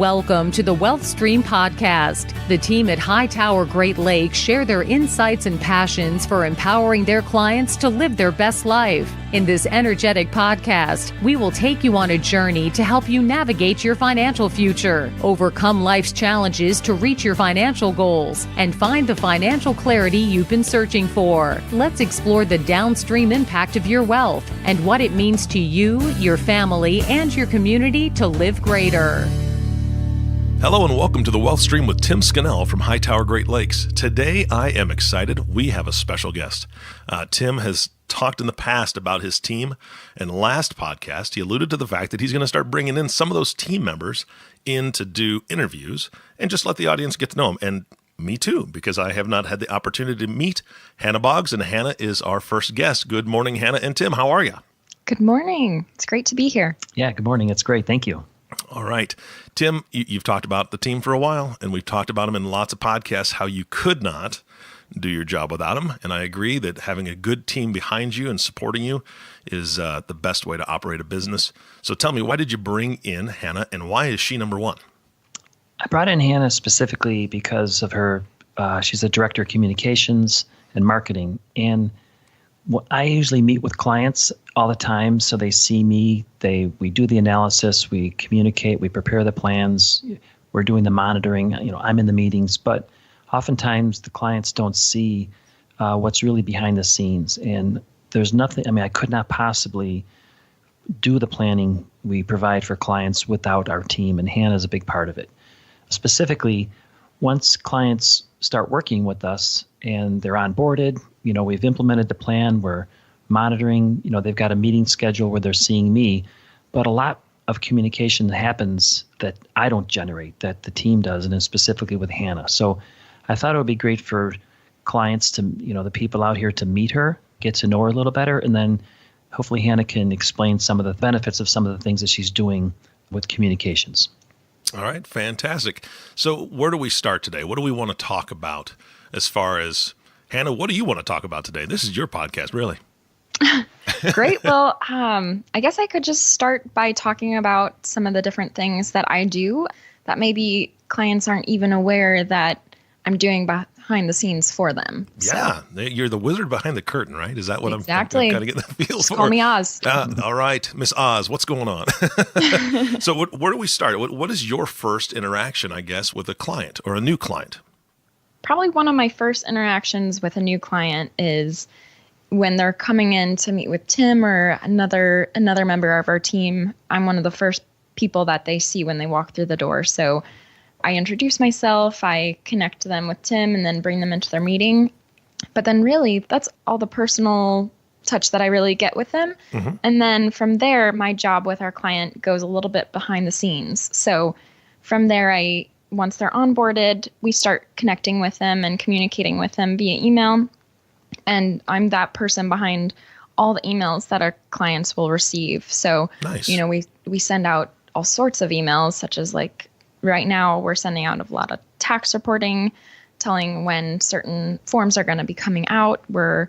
Welcome to the Wealth Stream Podcast. The team at Hightower Great Lakes share their insights and passions for empowering their clients to live their best life. In this energetic podcast, we will take you on a journey to help you navigate your financial future, overcome life's challenges to reach your financial goals, and find the financial clarity you've been searching for. Let's explore the downstream impact of your wealth and what it means to you, your family, and your community to live greater. Hello and welcome to the Wealth Stream with Tim Scannell from Hightower Great Lakes. Today I am excited. We have a special guest. Tim has talked in the past about his team, and last podcast he alluded to the fact that he's going to start bringing in some of those team members in to do interviews and just let the audience get to know him. And me too, because I have not had the opportunity to meet Hannah Boggs, and Hannah is our first guest. Good morning, Hannah and Tim. How are you? Good morning. It's great to be here. Yeah, good morning. It's great. Thank you. All right. Tim, you've talked about the team for a while, and we've talked about them in lots of podcasts, how you could not do your job without them. And I agree that having a good team behind you and supporting you is the best way to operate a business. So tell me, why did you bring in Hannah, and why is she number one? I brought in Hannah specifically because of her, she's a director of communications and marketing. And I usually meet with clients all the time, so they see me, we do the analysis, we communicate, we prepare the plans, we're doing the monitoring, I'm in the meetings, but oftentimes the clients don't see what's really behind the scenes. And there's nothing, I could not possibly do the planning we provide for clients without our team, and Hannah's a big part of it. Specifically, once clients start working with us and they're onboarded, we've implemented the plan, we're monitoring, they've got a meeting schedule where they're seeing me, but a lot of communication happens that I don't generate, that the team does, and then specifically with Hannah. So I thought it would be great for clients to, the people out here to meet her, get to know her a little better, and then hopefully Hannah can explain some of the benefits of some of the things that she's doing with communications. All right, fantastic. So where do we start today? What do we want to talk about as far as, Hannah, what do you want to talk about today? This is your podcast, really. Great. Well, I guess I could just start by talking about some of the different things that I do that maybe clients aren't even aware that I'm doing behind the scenes for them. Yeah, you're the wizard behind the curtain, right? Is that what exactly. I'm kind of getting the feel for? Call me Oz. All right, Miss Oz, what's going on? So where do we start? What is your first interaction, I guess, with a client or a new client? Probably one of my first interactions with a new client is when they're coming in to meet with Tim or another member of our team. I'm one of the first people that they see when they walk through the door. So I introduce myself, I connect them with Tim, and then bring them into their meeting. But then really, that's all the personal touch that I really get with them. Mm-hmm. And then from there, my job with our client goes a little bit behind the scenes. So from there, once they're onboarded, we start connecting with them and communicating with them via email. And I'm that person behind all the emails that our clients will receive. So, nice. We send out all sorts of emails, such as right now we're sending out a lot of tax reporting, telling when certain forms are going to be coming out. We're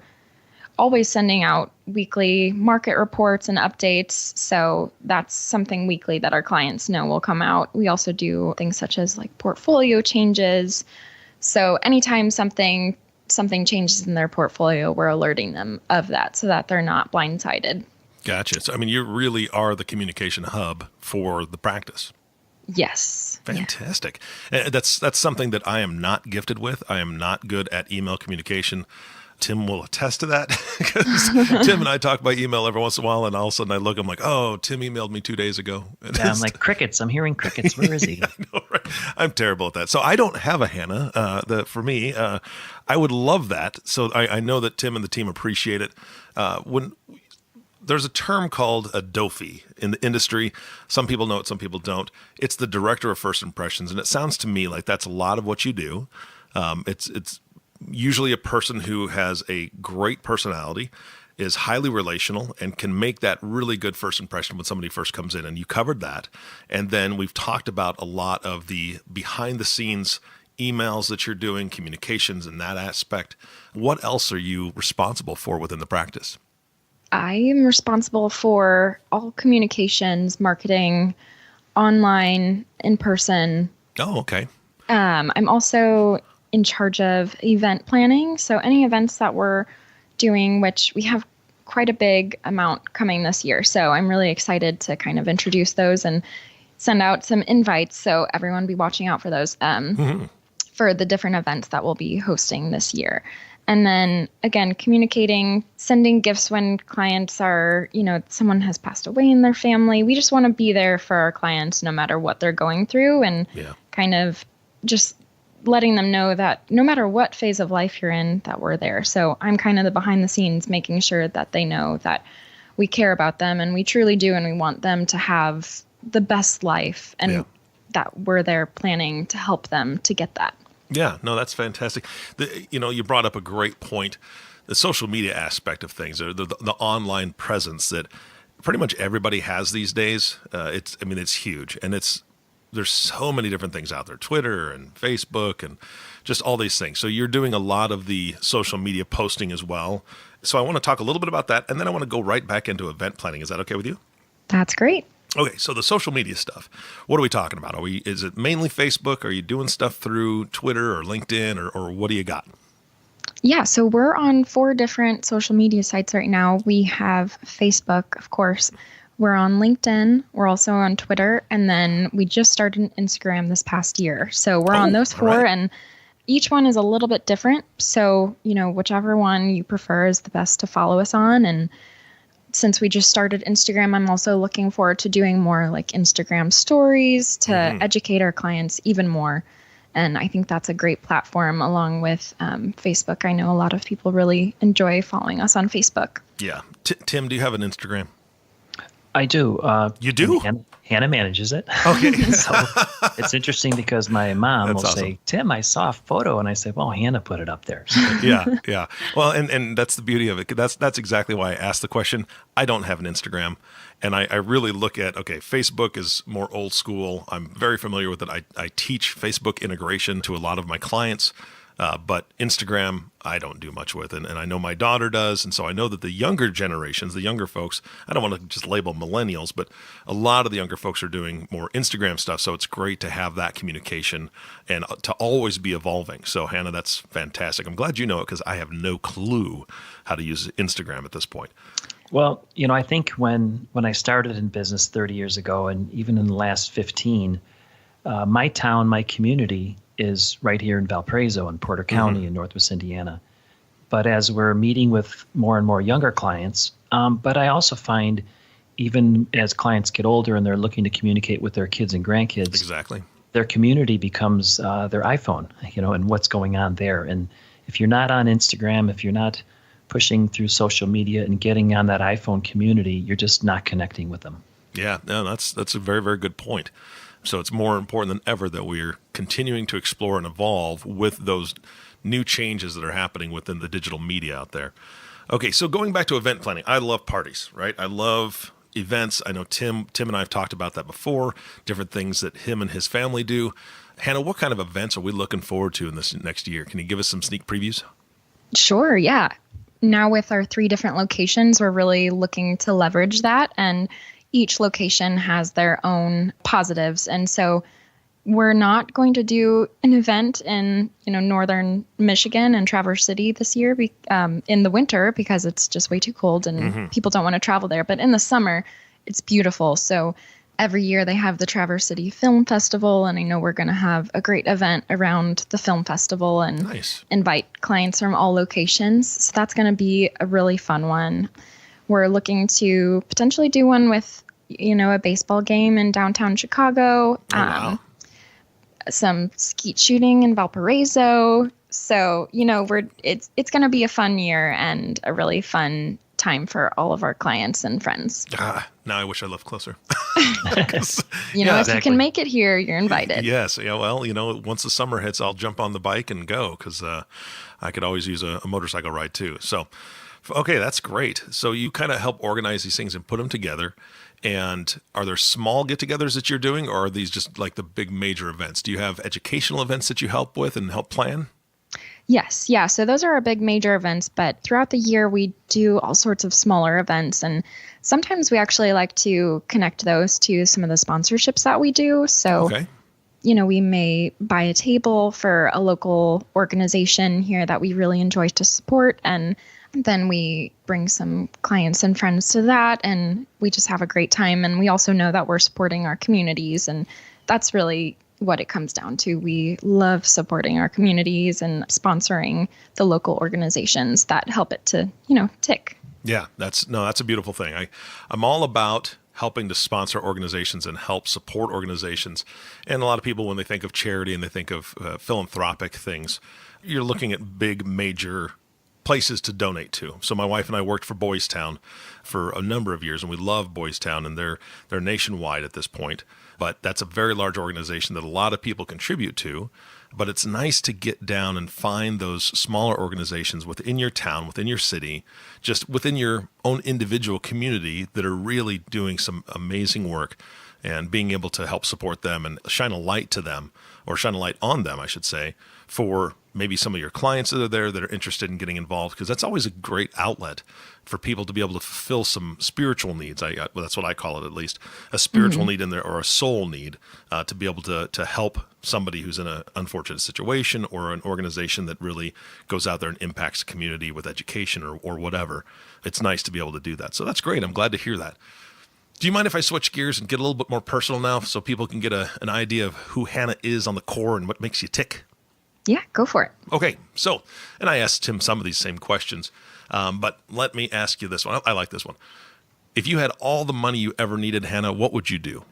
always sending out weekly market reports and updates. So that's something weekly that our clients know will come out. We also do things such as portfolio changes. So anytime something changes in their portfolio, we're alerting them of that so that they're not blindsided. Gotcha. So, you really are the communication hub for the practice. Yes. Fantastic. Yeah. That's something that I am not gifted with. I am not good at email communication. Tim will attest to that because Tim and I talk by email every once in a while, and all of a sudden I look, I'm like, oh, Tim emailed me 2 days ago. Yeah, I'm like, crickets. I'm hearing crickets. Where is he? I know, right? I'm terrible at that. So I don't have a Hannah. For me, I would love that. So I know that Tim and the team appreciate it. When there's a term called a DOFI in the industry. Some people know it, some people don't. It's the director of first impressions, and it sounds to me like that's a lot of what you do. It's usually a person who has a great personality, is highly relational, and can make that really good first impression when somebody first comes in. And you covered that. And then we've talked about a lot of the behind the scenes emails that you're doing, communications in that aspect. What else are you responsible for within the practice? I am responsible for all communications, marketing, online, in person. Oh, okay. I'm also in charge of event planning. So any events that we're doing, which we have quite a big amount coming this year. So I'm really excited to kind of introduce those and send out some invites. So everyone be watching out for those for the different events that we'll be hosting this year. And then again, communicating, sending gifts when clients are, someone has passed away in their family. We just want to be there for our clients no matter what they're going through, and kind of just letting them know that no matter what phase of life you're in, that we're there. So I'm kind of the behind the scenes, making sure that they know that we care about them, and we truly do, and we want them to have the best life, and that we're there planning to help them to get that. Yeah, no, that's fantastic. You brought up a great point, the social media aspect of things, or the online presence that pretty much everybody has these days. It's huge, and there's so many different things out there, Twitter and Facebook and just all these things. So you're doing a lot of the social media posting as well. So I want to talk a little bit about that, and then I want to go right back into event planning. Is that okay with you? That's great. Okay, so the social media stuff, what are we talking about? Is it mainly Facebook? Are you doing stuff through Twitter or LinkedIn, or what do you got? Yeah, so we're on 4 different social media sites right now. We have Facebook, of course. We're on LinkedIn. We're also on Twitter. And then we just started Instagram this past year. So we're on those 4, right. And each one is a little bit different. So, whichever one you prefer is the best to follow us on. And since we just started Instagram, I'm also looking forward to doing more like Instagram stories to educate our clients even more. And I think that's a great platform along with Facebook. I know a lot of people really enjoy following us on Facebook. Yeah. Tim, do you have an Instagram? I do. You do? Hannah manages it. Okay. So it's interesting because my mom will awesome. say, Tim, I saw a photo. And I say, well, Hannah put it up there. So. Yeah. Well, and that's the beauty of it. That's exactly why I asked the question. I don't have an Instagram. And I really look at, Facebook is more old school. I'm very familiar with it. I teach Facebook integration to a lot of my clients. But Instagram, I don't do much with. And I know my daughter does. And so I know that the younger generations, the younger folks, I don't want to just label millennials, but a lot of the younger folks are doing more Instagram stuff. So it's great to have that communication and to always be evolving. So Hannah, that's fantastic. I'm glad you know it because I have no clue how to use Instagram at this point. Well, I think when I started in business 30 years ago, and even in the last 15, my town, my community is right here in Valparaiso in Porter County in Northwest Indiana. But as we're meeting with more and more younger clients, but I also find even as clients get older and they're looking to communicate with their kids and grandkids, exactly, their community becomes their iPhone, and what's going on there. And if you're not on Instagram, if you're not pushing through social media and getting on that iPhone community, you're just not connecting with them. Yeah, no, that's a very, very good point. So it's more important than ever that we're continuing to explore and evolve with those new changes that are happening within the digital media out there. Okay, so going back to event planning, I love parties, right? I love events. I know Tim and I have talked about that before, different things that him and his family do. Hannah, what kind of events are we looking forward to in this next year? Can you give us some sneak previews? Sure, yeah. Now with our 3 different locations, we're really looking to leverage that, and each location has their own positives. And so we're not going to do an event in, northern Michigan and Traverse City this year in the winter because it's just way too cold and people don't want to travel there. But in the summer, it's beautiful. So every year they have the Traverse City Film Festival, and I know we're going to have a great event around the film festival and invite clients from all locations. So that's going to be a really fun one. We're looking to potentially do one with, a baseball game in downtown Chicago, some skeet shooting in Valparaiso. So, it's going to be a fun year and a really fun time for all of our clients and friends. Now I wish I lived closer. If you can make it here, you're invited. Yes. Yeah. Well, once the summer hits, I'll jump on the bike and go because I could always use a motorcycle ride too. So, okay, that's great. So you kind of help organize these things and put them together. And are there small get-togethers that you're doing, or are these just like the big major events? Do you have educational events that you help with and help plan? Yes. Yeah. So those are our big major events, but throughout the year, we do all sorts of smaller events. And sometimes we actually like to connect those to some of the sponsorships that we do. So, Okay. we may buy a table for a local organization here that we really enjoy to support. And then we bring some clients and friends to that. And we just have a great time. And we also know that we're supporting our communities. And that's really what it comes down to. We love supporting our communities and sponsoring the local organizations that help it to, tick. Yeah, that's a beautiful thing. I'm all about helping to sponsor organizations and help support organizations. And a lot of people, when they think of charity and they think of philanthropic things, you're looking at big, major places to donate to. So my wife and I worked for Boys Town for a number of years, and we love Boys Town, and they're nationwide at this point. But that's a very large organization that a lot of people contribute to. But it's nice to get down and find those smaller organizations within your town, within your city, just within your own individual community that are really doing some amazing work, and being able to help support them and shine a light to them, or shine a light on them, I should say, for maybe some of your clients that are there that are interested in getting involved, because that's always a great outlet for people to be able to fulfill some spiritual needs. Well, that's what I call it, at least, a spiritual need in there, or a soul need, to be able to help somebody who's in an unfortunate situation, or an organization that really goes out there and impacts the community with education or whatever. It's nice to be able to do that. So that's great. I'm glad to hear that. Do you mind if I switch gears and get a little bit more personal now, so people can get an idea of who Hannah is on the core and what makes you tick? Yeah, go for it. Okay, so, and I asked Tim some of these same questions, but let me ask you this one. I like this one. If you had all the money you ever needed, Hannah, what would you do?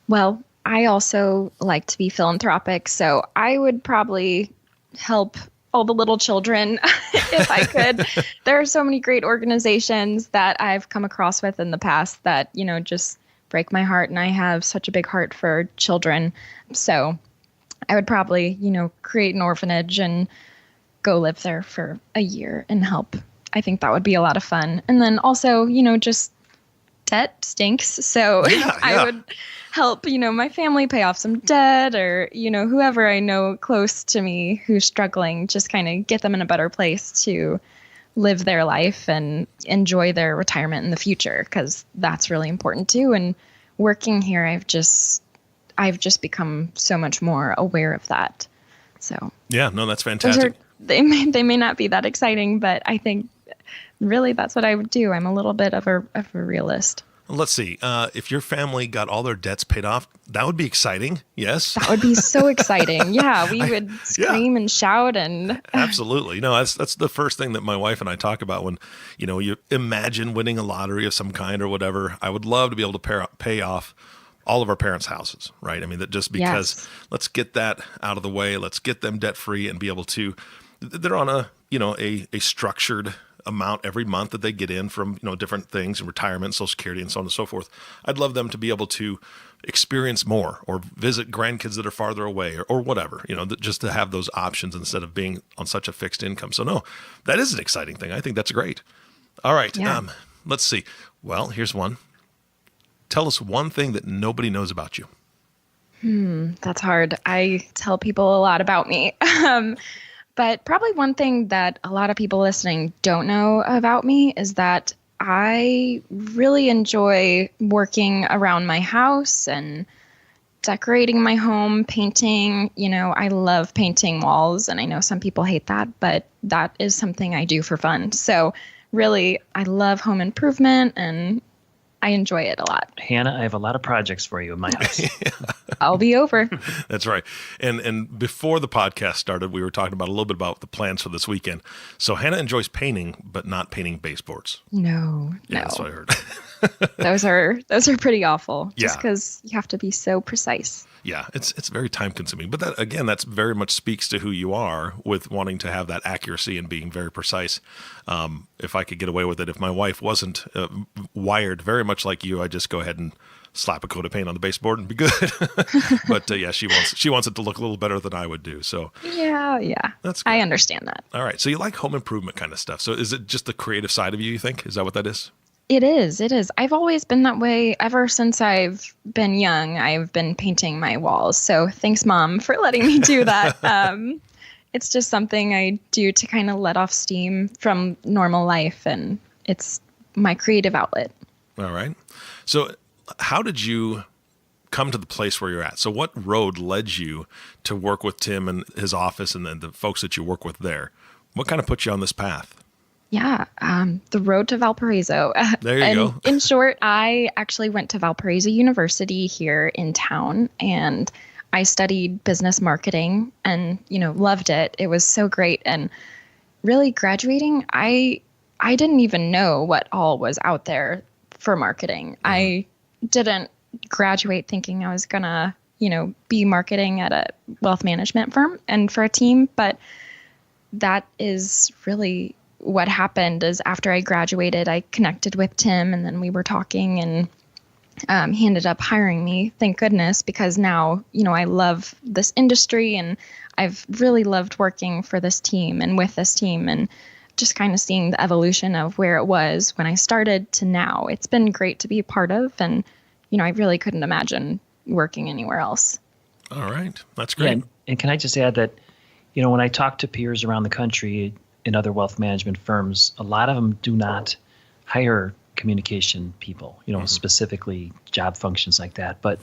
Well, I also like to be philanthropic, so I would probably help all the little children if I could. There are so many great organizations that I've come across with in the past that, just break my heart, and I have such a big heart for children. So I would probably, create an orphanage and go live there for a year and help. I think that would be a lot of fun. And then also, just debt stinks. So Yeah. I would help, my family pay off some debt, or, whoever I know close to me who's struggling, just kind of get them in a better place to live their life and enjoy their retirement in the future, because that's really important too. And working here, I've just become so much more aware of that. So Yeah, no, that's fantastic. They may not be that exciting, but I think really that's what I would do. I'm a little bit of a realist. Let's see. If your family got all their debts paid off, that would be exciting. Yes. That would be so exciting. Yeah, we would scream and shout and Absolutely. No, that's the first thing that my wife and I talk about when, you imagine winning a lottery of some kind or whatever. I would love to be able to pay off all of our parents' houses, right? I mean, that just because Let's get that out of the way. Let's get them debt free and be able to, they're on a structured amount every month that they get in from, different things, retirement, Social Security, and so on and so forth. I'd love them to be able to experience more, or visit grandkids that are farther away, or whatever, just to have those options instead of being on such a fixed income. So no, that is an exciting thing. I think that's great. All right. Yeah. Let's see. Well, here's one. Tell us one thing that nobody knows about you. That's hard. I tell people a lot about me. But probably one thing that a lot of people listening don't know about me is that I really enjoy working around my house and decorating my home, painting. I love painting walls, and I know some people hate that, but that is something I do for fun. So really, I love home improvement, and I enjoy it a lot. Hannah, I have a lot of projects for you in my house. I'll be over. That's right. And before the podcast started, we were talking about a little bit about the plans for this weekend. So Hannah enjoys painting, but not painting baseboards. No. That's what I heard. Those are pretty awful. Just Yeah. because you have to be so precise. Yeah, it's very time consuming. But that's very much speaks to who you are, with wanting to have that accuracy and being very precise. If I could get away with it, if my wife wasn't wired very much like you, I'd just go ahead and slap a coat of paint on the baseboard and be good. But she wants it to look a little better than I would do. So Yeah. That's good. I understand that. All right. So you like home improvement kind of stuff. So is it just the creative side of you think? Is that what that is? It is. I've always been that way ever since I've been young. I've been painting my walls. So thanks, Mom, for letting me do that. It's just something I do to kind of let off steam from normal life, and it's my creative outlet. All right. So how did you come to the place where you're at? So what road led you to work with Tim and his office and then the folks that you work with there? What kind of put you on this path? Yeah, the road to Valparaiso. There you go. In short, I actually went to Valparaiso University here in town, and I studied business marketing and, loved it. It was so great. And really graduating, I didn't even know what all was out there for marketing. Mm-hmm. I didn't graduate thinking I was going to, be marketing at a wealth management firm and for a team. But that is really what happened. Is after I graduated, I connected with Tim, and then we were talking, and he ended up hiring me. Thank goodness, because now, I love this industry, and I've really loved working for this team and with this team, and just kind of seeing the evolution of where it was when I started to now. It's been great to be a part of, and, I really couldn't imagine working anywhere else. All right. That's great. Yeah, and can I just add that, when I talk to peers around the country in other wealth management firms, a lot of them do not hire communication people, Mm-hmm. specifically job functions like that. But,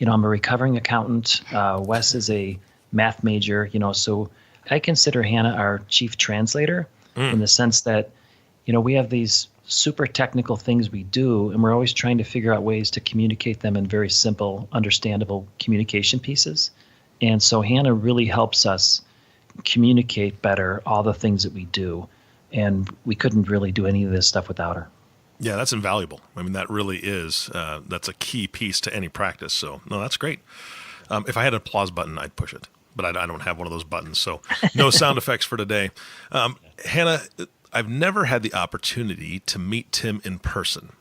I'm a recovering accountant. Wes is a math major, so I consider Hannah our chief translator in the sense that, we have these super technical things we do, and we're always trying to figure out ways to communicate them in very simple, understandable communication pieces. And so Hannah really helps us communicate better all the things that we do. And we couldn't really do any of this stuff without her. Yeah, that's invaluable. I mean, that really is, that's a key piece to any practice. So, no, that's great. If I had an applause button, I'd push it, but I don't have one of those buttons. So no sound effects for today. Hannah, I've never had the opportunity to meet Tim in person.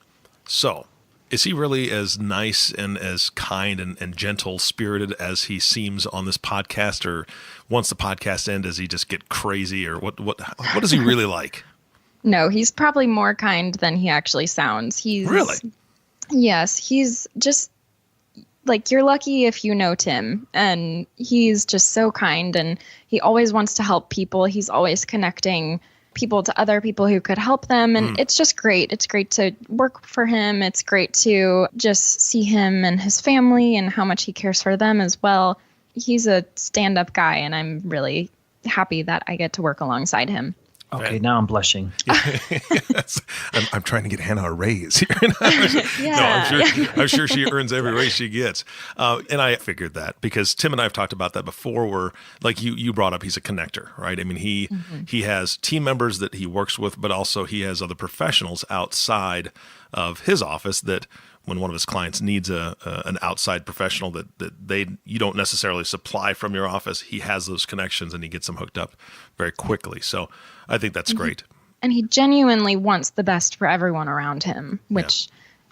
So is he really as nice and as kind and gentle spirited as he seems on this podcast? Or once the podcast ends, does he just get crazy? Or what is he really like? No, he's probably more kind than he actually sounds. Really? Yes, he's just like, you're lucky if you know Tim, and he's just so kind, and he always wants to help people. He's always connecting people to other people who could help them. And it's just great. It's great to work for him. It's great to just see him and his family and how much he cares for them as well. He's a stand-up guy, and I'm really happy that I get to work alongside him. Okay, now I'm blushing. Yes. I'm trying to get Hannah a raise here. I'm sure she earns every raise she gets. And I figured that because Tim and I have talked about that before, where like you brought up, he's a connector, right? I mean, he has team members that he works with, but also he has other professionals outside of his office that when one of his clients needs an outside professional that you don't necessarily supply from your office, he has those connections and he gets them hooked up very quickly. So I think that's great. And he genuinely wants the best for everyone around him, which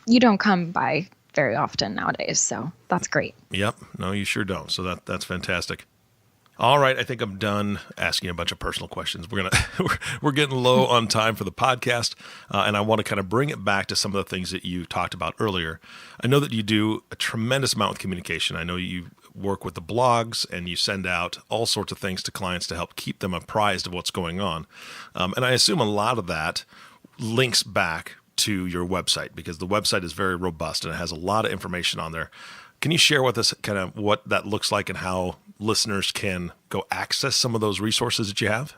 you don't come by very often nowadays. So that's great. Yep. No, you sure don't. So that's fantastic. All right, I think I'm done asking a bunch of personal questions. We're getting low on time for the podcast, and I want to kind of bring it back to some of the things that you talked about earlier. I know that you do a tremendous amount with communication. I know you work with the blogs, and you send out all sorts of things to clients to help keep them apprised of what's going on. And I assume a lot of that links back to your website because the website is very robust and it has a lot of information on there. Can you share with us kind of what that looks like and how listeners can go access some of those resources that you have?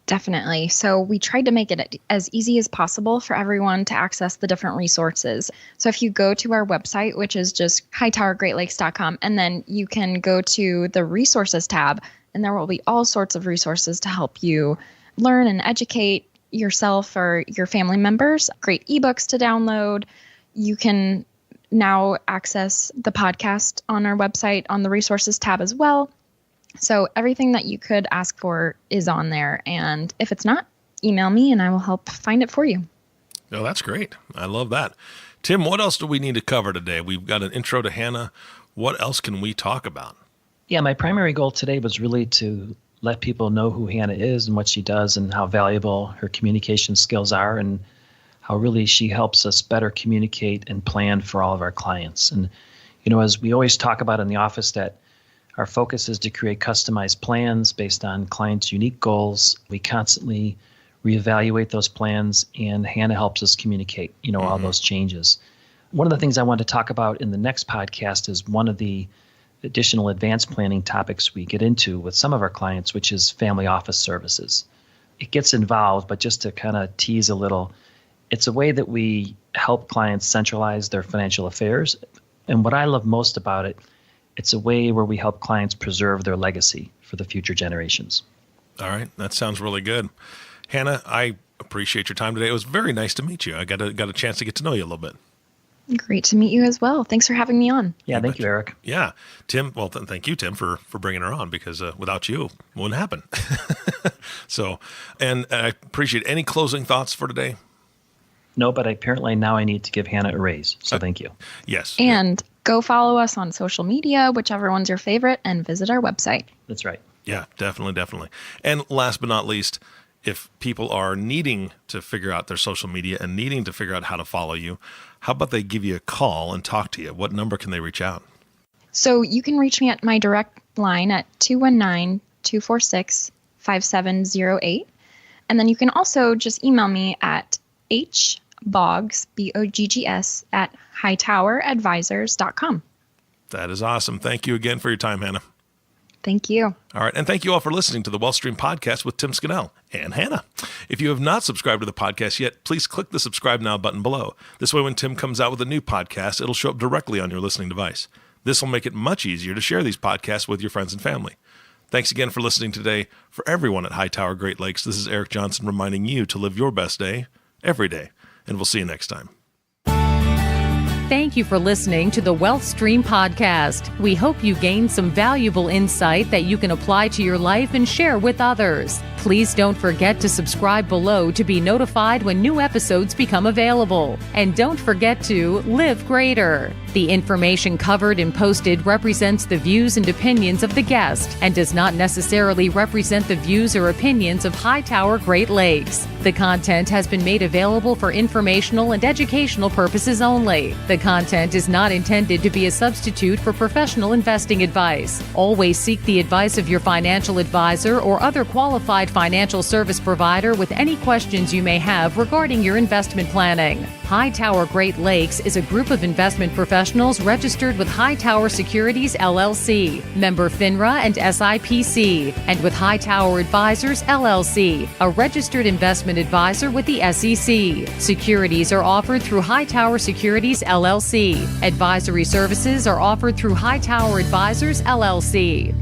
Definitely. So we tried to make it as easy as possible for everyone to access the different resources. So if you go to our website, which is just hightowergreatlakes.com, and then you can go to the resources tab, and there will be all sorts of resources to help you learn and educate yourself or your family members. Great ebooks to download. You can now access the podcast on our website on the resources tab as well. So everything that you could ask for is on there. And if it's not, email me and I will help find it for you. Oh, that's great. I love that. Tim, what else do we need to cover today? We've got an intro to Hannah. What else can we talk about? Yeah, my primary goal today was really to let people know who Hannah is and what she does and how valuable her communication skills are and how really she helps us better communicate and plan for all of our clients. And, as we always talk about in the office, that Our focus is to create customized plans based on clients' unique goals. We constantly reevaluate those plans, and Hannah helps us communicate, all those changes. One of the things I want to talk about in the next podcast is one of the additional advanced planning topics we get into with some of our clients, which is family office services. It gets involved, but just to kind of tease a little, it's a way that we help clients centralize their financial affairs. And what I love most about it, it's a way where we help clients preserve their legacy for the future generations. All right. That sounds really good. Hannah, I appreciate your time today. It was very nice to meet you. I got a chance to get to know you a little bit. Great to meet you as well. Thanks for having me on. Yeah, thank you, Eric. Yeah. Tim, well, thank you, Tim, for bringing her on, because without you, it wouldn't happen. So, and I appreciate any closing thoughts for today. No, but apparently now I need to give Hannah a raise. So thank you. Yes. And go follow us on social media, whichever one's your favorite, and visit our website. That's right. Yeah, definitely. And last but not least, if people are needing to figure out their social media and needing to figure out how to follow you, how about they give you a call and talk to you? What number can they reach out? So you can reach me at my direct line at 219-246-5708. And then you can also just email me at hboggs, B-O-G-G-S, at hightoweradvisors.com. That is awesome. Thank you again for your time, Hannah. Thank you. All right. And thank you all for listening to the WealthStream Podcast with Tim Scannell and Hannah. If you have not subscribed to the podcast yet, please click the subscribe now button below. This way, when Tim comes out with a new podcast, it'll show up directly on your listening device. This will make it much easier to share these podcasts with your friends and family. Thanks again for listening today. For everyone at Hightower Great Lakes, this is Eric Johnson reminding you to live your best day every day. And we'll see you next time. Thank you for listening to the WealthStream Podcast. We hope you gained some valuable insight that you can apply to your life and share with others. Please don't forget to subscribe below to be notified when new episodes become available. And don't forget to live greater. The information covered and posted represents the views and opinions of the guest and does not necessarily represent the views or opinions of Hightower Great Lakes. The content has been made available for informational and educational purposes only. The content is not intended to be a substitute for professional investing advice. Always seek the advice of your financial advisor or other qualified financial service provider with any questions you may have regarding your investment planning. Hightower Great Lakes is a group of investment professionals registered with Hightower Securities, LLC, member FINRA and SIPC, and with Hightower Advisors, LLC, a registered investment advisor with the SEC. Securities are offered through Hightower Securities, LLC. Advisory services are offered through Hightower Advisors, LLC.